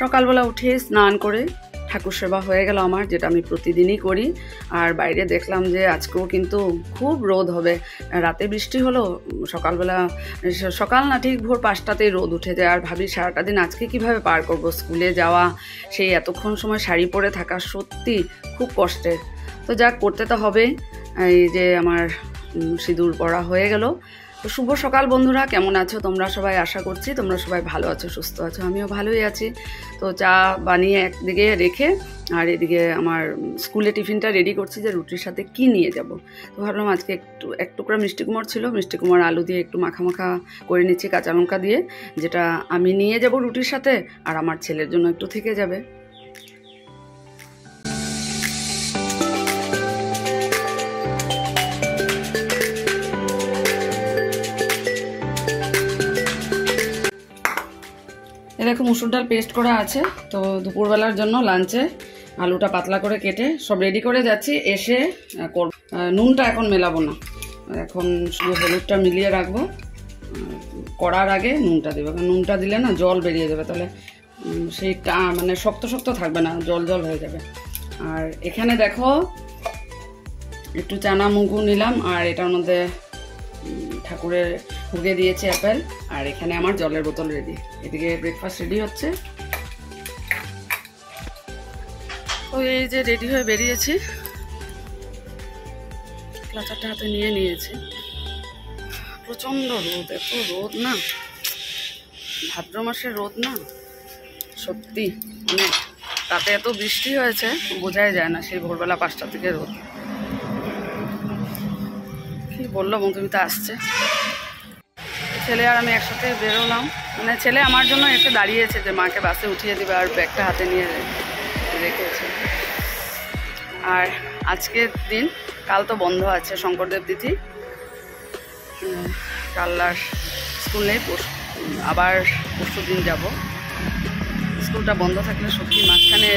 সকালবেলা উঠে স্নান করে ঠাকুর সেবা হয়ে গেল আমার, যেটা আমি প্রতিদিনই করি। আর বাইরে দেখলাম যে আজকেও কিন্তু খুব রোদ হবে। রাতে বৃষ্টি হলো, সকালবেলা সকাল না ঠিক ভোর 5টাতেই রোদ উঠে যায়। আর ভাবি সারাটা দিন আজকে কিভাবে পার করব, স্কুলে যাওয়া, সেই এতক্ষণ সময় শাড়ি পরে থাকা সত্যি খুব কষ্টের। তো যা করতে তো হবে। এই যে আমার সিঁদুর পরা হয়ে গেল। তো শুভ সকাল বন্ধুরা, কেমন আছো তোমরা সবাই? আশা করছি তোমরা সবাই ভালো আছো, সুস্থ আছো। আমিও ভালোই আছি। তো চা বানিয়ে একদিকে রেখে আর এদিকে আমার স্কুলে টিফিনটা রেডি করছি যে রুটির সাথে কি নিয়ে যাব। তো ভাবলাম আজকে এক টুকরা মিষ্টি কুমড় ছিল, মিষ্টি কুমড় আলু দিয়ে একটু মাখা মাখা করে নিচ্ছি কাঁচা লঙ্কা দিয়ে, যেটা আমি নিয়ে যাব রুটির সাথে আর আমার ছেলের জন্য একটু থেকে যাবে। এরকম মুসুর ডাল পেস্ট করা আছে। তো দুপুরবেলার জন্য লাঞ্চে আলুটা পাতলা করে কেটে সব রেডি করে যাচ্ছি। এসে নুনটা এখন মেলাবো না, এখন শুধু হলুদটা মিলিয়ে রাখবো। করার আগে নুনটা দেবো, কারণ নুনটা দিলে না জল বেরিয়ে যাবে, তাহলে সেই মানে শক্ত শক্ত থাকবে না, জল জল হয়ে যাবে। আর এখানে দেখো একটু চানা মুগু নিলাম, আর এটার মধ্যে ঠাকুরের ভোগে দিয়েছে অ্যাপেল। আর এখানে আমার জলের বোতল রেডি। এদিকে ব্রেকফাস্ট রেডি হচ্ছে। তো এই যে রেডি হয়ে বেরিয়েছি, ক্লাচারটা হাতে নিয়ে নিয়েছি। প্রচণ্ড রোদ, এত রোদ না, ভাদ্র মাসের রোদ না, সত্যি মানে তাতে এত বৃষ্টি হয়েছে বোঝাই যায় না। সেই ভোরবেলা 5টা থেকে রোদ। কি বললো মধুমিতা আসছে, ছেলে আর আমি একসাথে বেরোলাম। মানে ছেলে আমার জন্য এসে দাঁড়িয়েছে যে মাকে বাসে উঠিয়ে দেবে, আর ব্যাগটা হাতে নিয়ে রেখেছে। আর আজকের দিন, কাল তো বন্ধ আছে শঙ্করদেব তিথি, কাল আর স্কুল নেই, আবার পরশু দিন যাব। স্কুলটা বন্ধ থাকলে সত্যি মাঝখানে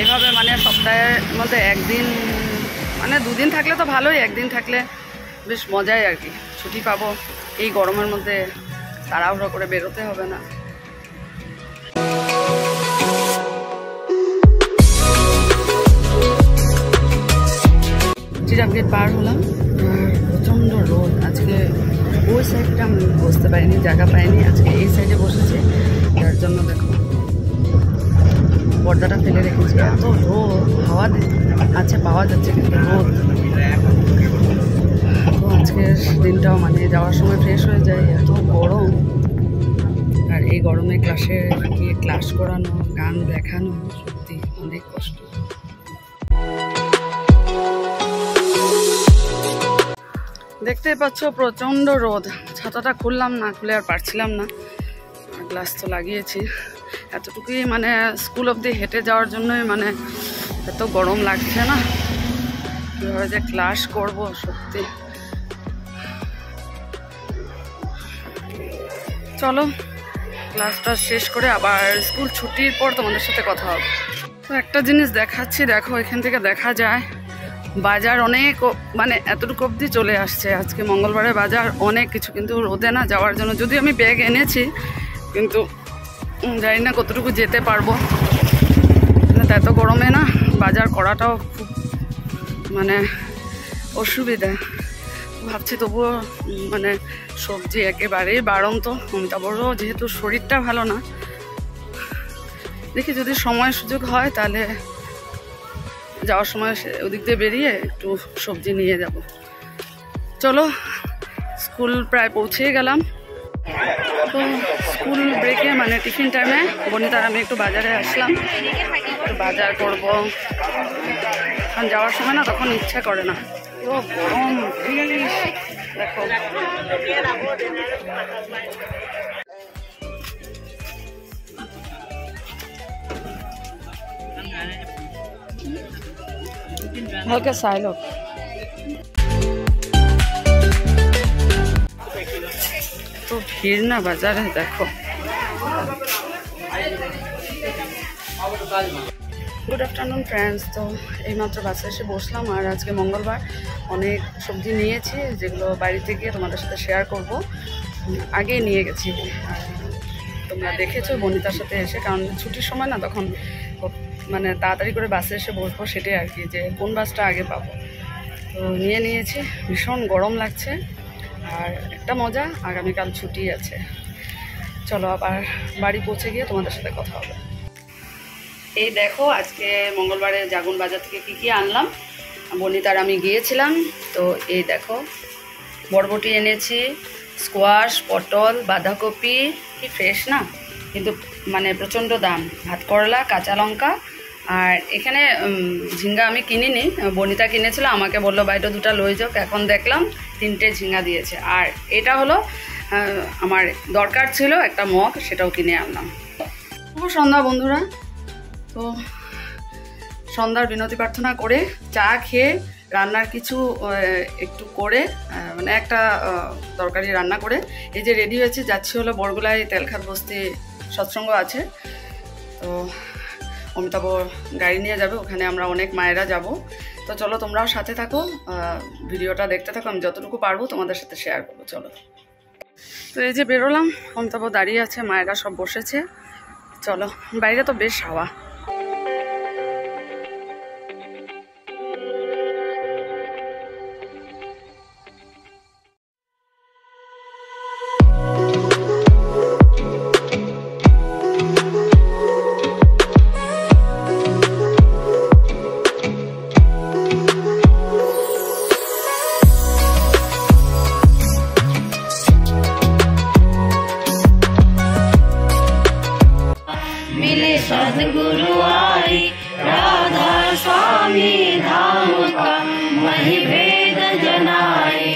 এভাবে মানে সপ্তাহের মধ্যে একদিন, মানে 2 দিন থাকলে তো ভালোই, একদিন থাকলে বেশ মজাই আর কি, ছুটি পাবো। এই গরমের মধ্যে তাড়াহুড়ো করে বেরোতে হবে না। জিরাফ গেট পার হলাম, প্রচণ্ড রোদ। আজকে ওই সাইডটা আমি বসতে পারিনি, জায়গা পাইনি, আজকে এই সাইডে বসেছি। যার জন্য দেখো পর্দাটা ফেলে রেখেছি। এত রোদ, হাওয়া আছে পাওয়া যাচ্ছে কিন্তু রোদ। তো আজকের দিনটাও মানে যাওয়ার সময় ফ্রেশ হয়ে যায়, এত গরম। আর এই গরমে ক্লাসে গিয়ে ক্লাস করানো, গান দেখানো সত্যি অনেক কষ্ট। দেখতে পাচ্ছ প্রচণ্ড রোদ। ছাতাটা খুললাম, না খুলে আর পারছিলাম না। গ্লাস তো লাগিয়েছি, এতটুকুই মানে স্কুল অবধি হেঁটে যাওয়ার জন্যই মানে এত গরম লাগছে না। কীভাবে যে ক্লাস করবো সত্যি। চলো ক্লাসটা শেষ করে আবার স্কুল ছুটির পর তোমাদের সাথে কথা হবে। তো একটা জিনিস দেখাচ্ছি, দেখো এখান থেকে দেখা যায় বাজার অনেক, মানে এতটুকু অবধি চলে আসছে। আজকে মঙ্গলবারে বাজার অনেক কিছু, কিন্তু রোদে না যাওয়ার জন্য, যদিও আমি ব্যাগ এনেছি, কিন্তু জানি না কতটুকু যেতে পারবো। এত গরমে না বাজার করাটাও খুব মানে অসুবিধা। ভাবছি তবুও মানে সবজি একেবারেই বাড়ন্ত। তারপরও যেহেতু শরীরটা ভালো না, দেখি যদি সময় সুযোগ হয় তাহলে যাওয়ার সময় ওদিক দিয়ে বেরিয়ে একটু সবজি নিয়ে যাব। চলো স্কুল প্রায় পৌঁছেই গেলাম। তো স্কুল ব্রেকে মানে টিফিন টাইমে বনিতার আমি একটু বাজারে আসলাম, একটু বাজার করবো। কারণ যাওয়ার সময় না তখন ইচ্ছা করে না, তো গরম দেখো। হালকা সাইলো তো ভিড় না বাজারে, দেখো। Good afternoon friends. তো এইমাত্র বাসে এসে বসলাম, আর আজকে মঙ্গলবার অনেক সবজি নিয়েছি, যেগুলো বাড়িতে গিয়ে তোমাদের সাথে শেয়ার করব। আগেই নিয়ে গেছি, তো তোমরা দেখেছো বনিতার সাথে এসে, কারণ ছুটির সময় না তখন মানে তাড়াতাড়ি করে বাসে এসে বসবো, সেটাই আর কি, যে কোন বাসটা আগে পাবো। তো নিয়েছি, ভীষণ গরম লাগছে। আর একটা মজা, আগামীকাল ছুটি আছে। চলো আবার বাড়ি পৌঁছে গিয়ে তোমাদের সাথে কথা হবে। এই দেখো আজকে মঙ্গলবারে জাগুন বাজার থেকে কি আনলাম। বনিতার আমি গিয়েছিলাম, তো এই দেখো বরবটি এনেছি, স্কোয়াশ, পটল, বাঁধাকপি, কি ফ্রেশ না, কিন্তু মানে প্রচণ্ড দাম, ভাত করলা, কাঁচা লঙ্কা। আর এখানে ঝিঙ্গা আমি কিনিনি, বনিতা কিনেছিল, আমাকে বললো বাইরে দুটা লই যাও। এখন দেখলাম 3টে ঝিঙ্গা দিয়েছে। আর এটা হলো আমার দরকার ছিল একটা মগ, সেটাও কিনে আনলাম। শুভ সন্ধ্যা বন্ধুরা। তো সন্ধ্যার বিনতি প্রার্থনা করে চা খেয়ে রান্নার কিছু একটু করে মানে একটা তরকারি রান্না করে এই যে রেডি হয়েছে, যাচ্ছি হলো বরগুলায় তেলখাত বস্তি সৎসঙ্গ আছে। তো অমিতাভ গাড়ি নিয়ে যাবে, ওখানে আমরা অনেক মায়েরা যাব। তো চলো তোমরাও সাথে থাকো, ভিডিওটা দেখতে থাকো, আমি যতটুকু পারবো তোমাদের সাথে শেয়ার করবো। চলো, তো এই যে বেরোলাম, অমিতাভ দাঁড়িয়ে আছে, মায়েরা সব বসেছে। চলো, বাইরে তো বেশ হাওয়া। सद्गुरु आई राधा स्वामी धाम का मही भेद जनाए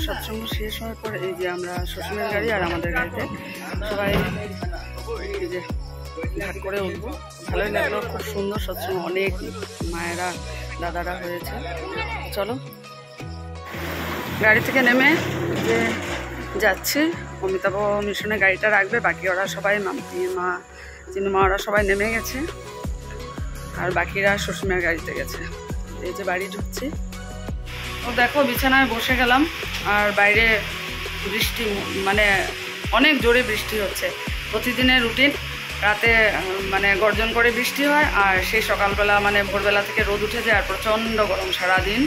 সৎসঙ্গ শেষ হওয়ার পর এই যে আমরা শ্বশুরের গাড়ি আর আমাদের গাড়িতে সবাই এই যে ঘাট করে উঠবো। ভালোই লাগলো, খুব সুন্দর সৎসঙ্গ, অনেক মায়েরা দাদারা হয়েছে। চলো গাড়ি থেকে নেমে যে যাচ্ছি, অমিতাভ মিশনে গাড়িটা রাখবে, বাকি ওরা সবাই মাম্পি মা, চিনুমা, ওরা সবাই নেমে গেছে, আর বাকিরা শ্বশুরের গাড়িতে গেছে। এই যে বাড়ি ঢুকছি। তো দেখো বিছানায় বসে গেলাম, আর বাইরে বৃষ্টি, মানে অনেক জোরে বৃষ্টি হচ্ছে। প্রতিদিনের রুটিন, রাতে মানে গর্জন করে বৃষ্টি হয়, আর সেই সকালবেলা মানে ভোরবেলা থেকে রোদ উঠে যায়, আর প্রচণ্ড গরম সারাদিন।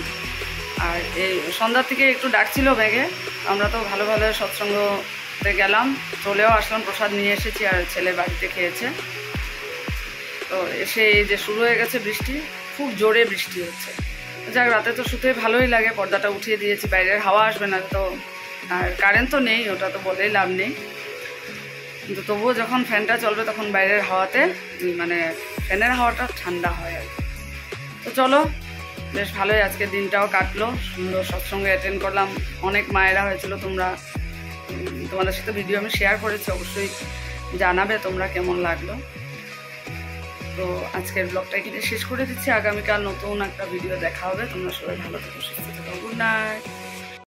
আর এই সন্ধ্যার থেকে একটু ডাকছিল ব্যাগে, আমরা তো ভালো ভালো সৎসঙ্গতে গেলাম, চলেও আসলাম, প্রসাদ নিয়ে এসেছি, আর ছেলে বাড়িতে খেয়েছে। তো এসে এই যে শুরু হয়ে গেছে বৃষ্টি, খুব জোরে বৃষ্টি হচ্ছে। যাক, রাতে তো শুতে ভালোই লাগে, পর্দাটা উঠিয়ে দিয়েছি, বাইরের হাওয়া আসবে না তো, আর কারেন্ট তো নেই, ওটা তো বলেই লাভ নেই, কিন্তু তবুও যখন ফ্যানটা চলবে তখন বাইরের হাওয়াতে মানে ফ্যানের হাওয়াটা ঠান্ডা হয় আর কি। তো চলো, বেশ ভালোই আজকের দিনটাও কাটলো, সুন্দর সৎসঙ্গে অ্যাটেন্ড করলাম, অনেক মায়েরা হয়েছিল। তোমাদের সাথে ভিডিও আমি শেয়ার করেছি, অবশ্যই জানাবে তোমরা কেমন লাগলো। তো আজকের ব্লগটা এখানে শেষ করে দিচ্ছি, আগামীকাল নতুন একটা ভিডিও দেখা হবে। তোমরা সবাই ভালো থেকো, সুস্থ থেকো, গুড নাইট।